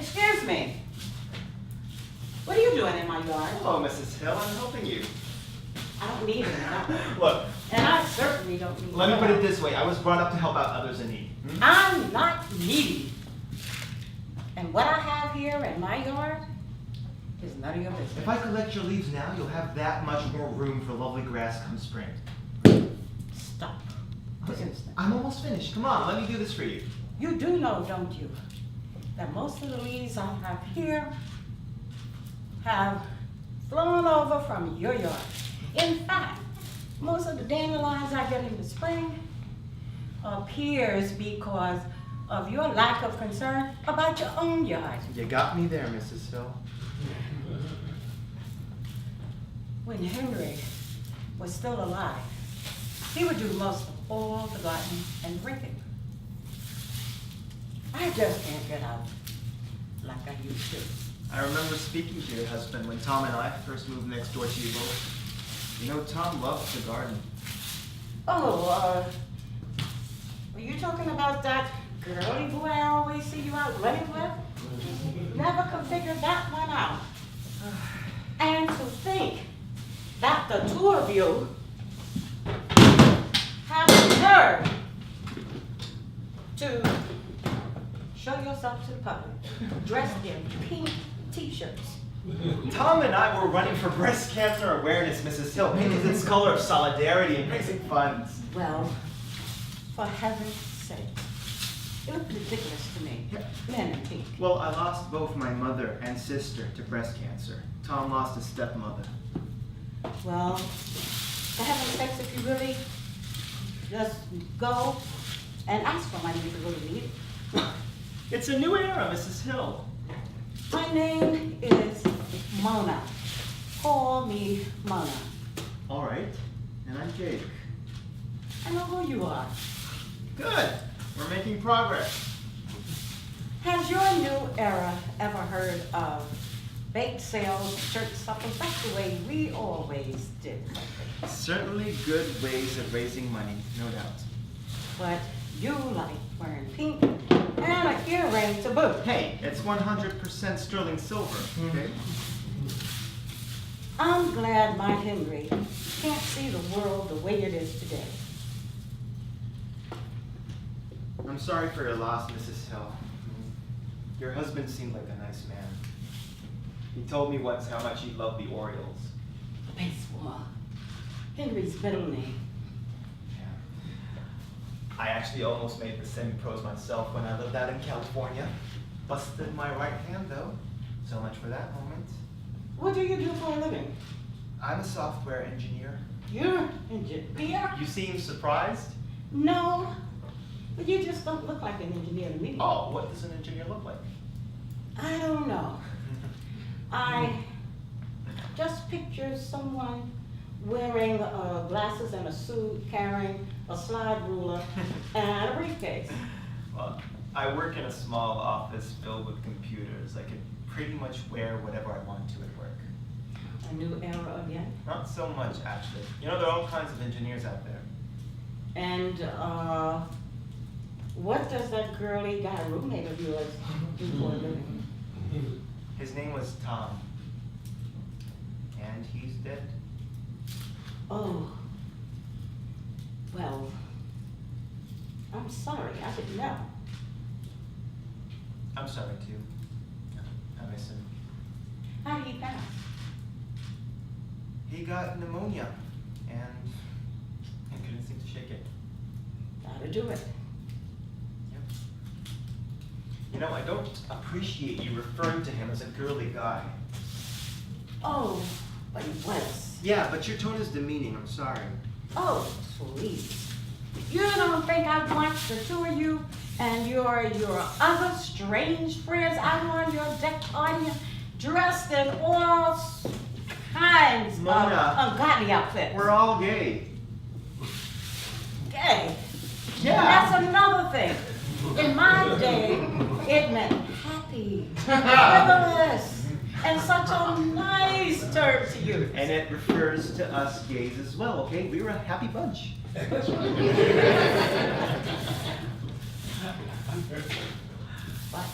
Excuse me. What are you doing in my yard? Hello, Mrs. Hill. I'm helping you. I don't need it. Look. And I certainly don't need it. Let me put it this way. I was brought up to help out others in need. I'm not needy. And what I have here in my yard is none of your business. If I collect your leaves now, you'll have that much more room for lovely grass come spring. Stop. This instant. I'm almost finished. Come on, let me do this for you. You do know, don't you, that most of the leaves I have here have flown over from your yard. In fact, most of the dandelions I get in the spring appears because of your lack of concern about your own yard. You got me there, Mrs. Hill. When Henry was still alive, he would do most of all the gardening and drinking. I just can't get out like I used to. I remember speaking to your husband when Tom and I first moved next door to you both. You know, Tom loves the garden. Oh, were you talking about that girly boy I always see you out running with? Never could figure that one out. And to think that the two of you have the nerve to show yourself to the public dressed in pink t-shirts. Tom and I were running for breast cancer awareness, Mrs. Hill. Pink is its color of solidarity and raising funds. Well, for heaven's sake, it looked ridiculous to me. Men in pink. Well, I lost both my mother and sister to breast cancer. Tom lost his stepmother. Well, for heaven's sakes, if you really just go and ask for money if you really need it. It's a new era, Mrs. Hill. My name is Mona. Call me Mona. All right, and I'm Jake. I know who you are. Good, we're making progress. Has your new era ever heard of bake sales, church suppers? That's the way we always did. Certainly good ways of raising money, no doubt. But you like wearing pink and a earring to boot. Hey, it's 100% sterling silver, okay? I'm glad my Henry can't see the world the way it is today. I'm sorry for your loss, Mrs. Hill. Your husband seemed like a nice man. He told me once how much he loved the Orioles. Baseball. Henry's middle name. Yeah. I actually almost made the semi-pros myself when I lived out in California. Busted my right hand, though. So much for that moment. What do you do for a living? I'm a software engineer. You're an engineer? You seem surprised? No, but you just don't look like an engineer to me. Oh, what does an engineer look like? I don't know. I just picture someone wearing glasses and a suit, carrying a slide ruler and a briefcase. Well, I work in a small office filled with computers. I can pretty much wear whatever I want to at work. A new era again? Not so much, actually. You know, there are all kinds of engineers out there. And what does that girly guy roommate of yours do for a living? His name was Tom. And he's dead. Oh. Well, I'm sorry. I didn't know. I'm sorry, too. I miss him. How did he pass? He got pneumonia, and I couldn't seem to shake it. That'll do it. Yep. You know, I don't appreciate you referring to him as a girly guy. Oh, but he was. Yeah, but your tone is demeaning. I'm sorry. Oh, please. You don't think I'd watch the two of you and your other strange friends out on your deck party dressed in all kinds of ungodly outfits? We're all gay. Gay? Yeah. That's another thing. In my day, it meant happy, frivolous, and such a nice term to use. And it refers to us gays as well, okay? We were a happy bunch. But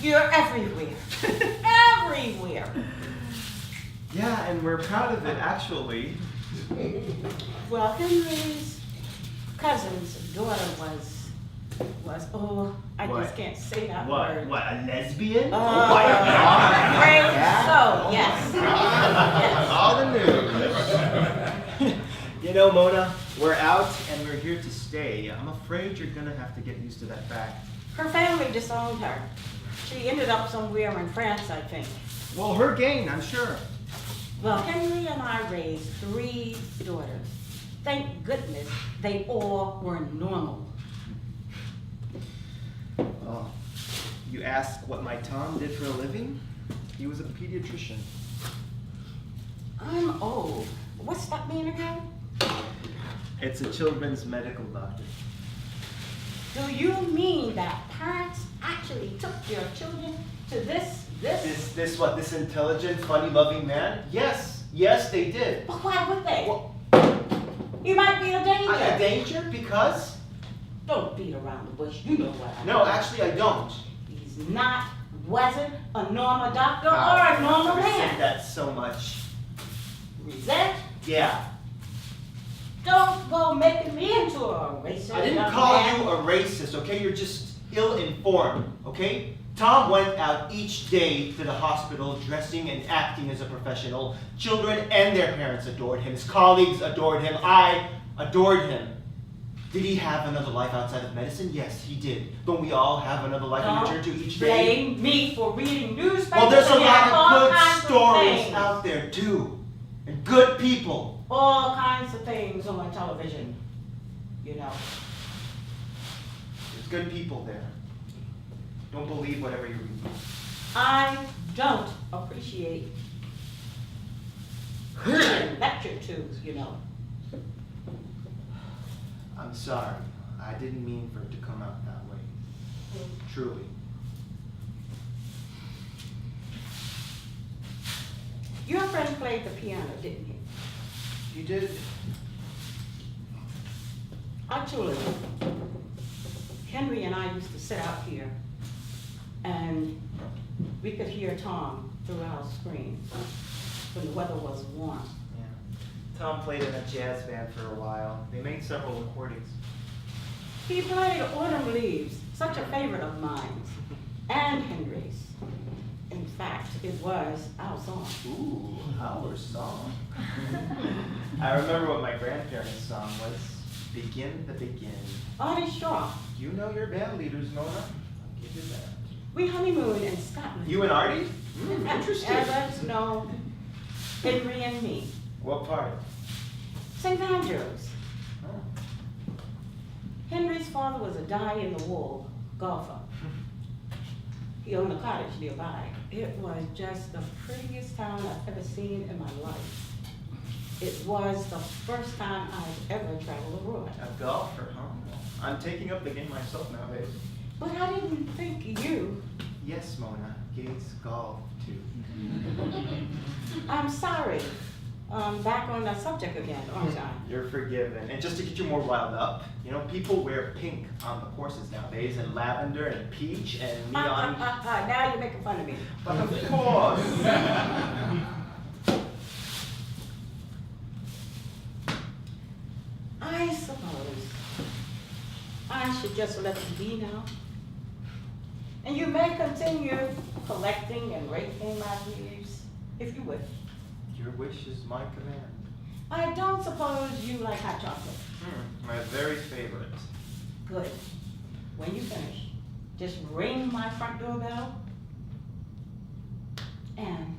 You're everywhere. Everywhere. Yeah, and we're proud of it, actually. Well, Henry's cousin's daughter was, oh, I What? just can't say that What? word. What, a lesbian? Oh, Oh my God. afraid Yeah? so, yes. Yes. All the news. You know, Mona, we're out and we're here to stay. I'm afraid you're gonna have to get used to that fact. Her family disowned her. She ended up somewhere in France, I think. Well, her gain, I'm sure. Well, Henry and I raised 3 daughters. Thank goodness they all were normal. Oh, you ask what my Tom did for a living? He was a pediatrician. I'm old. What's that mean again? It's a children's medical doctor. Do you mean that parents actually took their children to this? This intelligent, funny-loving man? Yes, they did. But why would they? Well, He might be a danger. a danger? Because? Don't beat around the bush. You know what I mean. No, actually I don't. He's wasn't a normal doctor or Ah, a normal you said man. that so much. Resent? Yeah. Don't go making me into a racist. I didn't young call man. you a racist, okay? You're just ill-informed, okay? Tom went out each day to the hospital dressing and acting as a professional. Children and their parents adored him. His colleagues adored him. I adored him. Did he have another life outside of medicine? Yes, he did. Don't we all have another life we return to each day? Blame me for reading newspapers. Well, there's a and lot all of good kinds stories things. out there, too. And good people. All kinds of things on television, you know. There's good people there. Don't believe whatever you read. I don't appreciate being lectured to, you know. I'm sorry. I didn't mean for it to come out that way. Truly. Your friend played the piano, didn't he? You did? Actually, Henry and I used to sit out here and we could hear Tom through our screen when the weather was warm. Yeah. Tom played in a jazz band for a while. They made several recordings. He played Autumn Leaves, such a favorite of mine, and Henry's. In fact, it was our song. Ooh, our song. I remember what my grandparents' song was. Begin the Begin. Artie Shaw. You know your band leaders, Mona. I'll give you that. We honeymooned in Scotland. You and Artie? Interesting. Evans, no, Henry and me. What part? St. Andrews. Oh. Henry's father was a die-in-the-wool golfer. He owned a cottage nearby. It was just the prettiest town I've ever seen in my life. It was the first time I've ever traveled abroad. A golfer, huh? I'm taking up the game myself nowadays. But I didn't think you. Yes, Mona. Gates golf, too. I'm sorry. Back on that subject again, aren't I? You're forgiven. And just to get you more riled up, you know, people wear pink on the courses nowadays, and lavender and peach and neon. Now you're making fun of me. But of course. I suppose I should just let you be now. And you may continue collecting and raking my leaves, if you wish. Your wish is my command. I don't suppose you like hot chocolate. My very favorite. Good. When you finish, just ring my front doorbell and